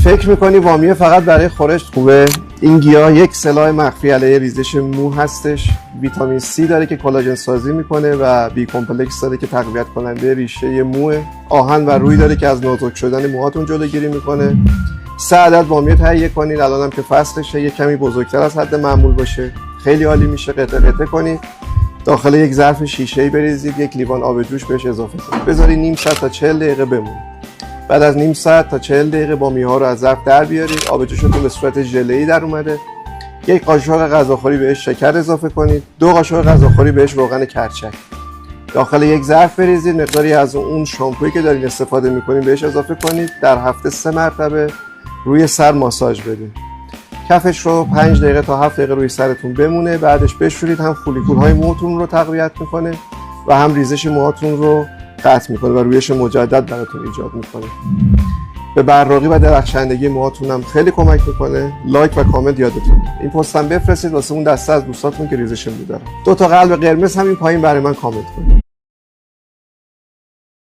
فکر میکنی وامیه فقط برای خورش خوبه؟ این گیاه یک سلاح مخفی علیه ریزش مو هستش. ویتامین C داره که کلاژن سازی میکنه و بی کمپلکس داره که تقویت کننده ریشه موه. آهن و روی داره که از نازک شدن موهاتون جلوگیری میکنه. 3 عدد وامیه تهیه کنید. الانم که فصلشه، یک کمی بزرگتر از حد معمول باشه خیلی عالی میشه. قطعه قطعه کنید، داخل یک ظرف شیشه‌ای بریزید، یک لیوان آب جوش بهش اضافه کنید، بذارید نیم ساعت تا 40 دقیقه بمونه. بعد از نیم ساعت تا 40 دقیقه وامیه‌ها رو از ظرف در بیارید. آب جوشتون به صورت ژله‌ای در اومده. یک قاشق غذاخوری بهش شکر اضافه کنید، 2 قاشق غذاخوری بهش روغن کرچک. داخل یک ظرف بریزید، مقداری از اون شامپویی که دارین استفاده می‌کنید بهش اضافه کنید. در هفته 3 مرتبه روی سر ماساژ بدید. کفش رو 5 دقیقه تا 7 دقیقه روی سرتون بمونه. بعدش بشورید. هم فولیکول‌های موتون رو تقویت می‌کنه و هم ریزش موهاتون رو قطع می‌کنه و رویش مجدد براتون ایجاد می‌کنه. به براقی و درخشندگی موهاتون هم خیلی کمک می‌کنه. لایک و کامنت یادتون. این پستم بفرستید واسه اون دسته از دوستاتون که ریزش مو دارن. 2 تا قلب قرمز همین پایین برای من کامنت کنید.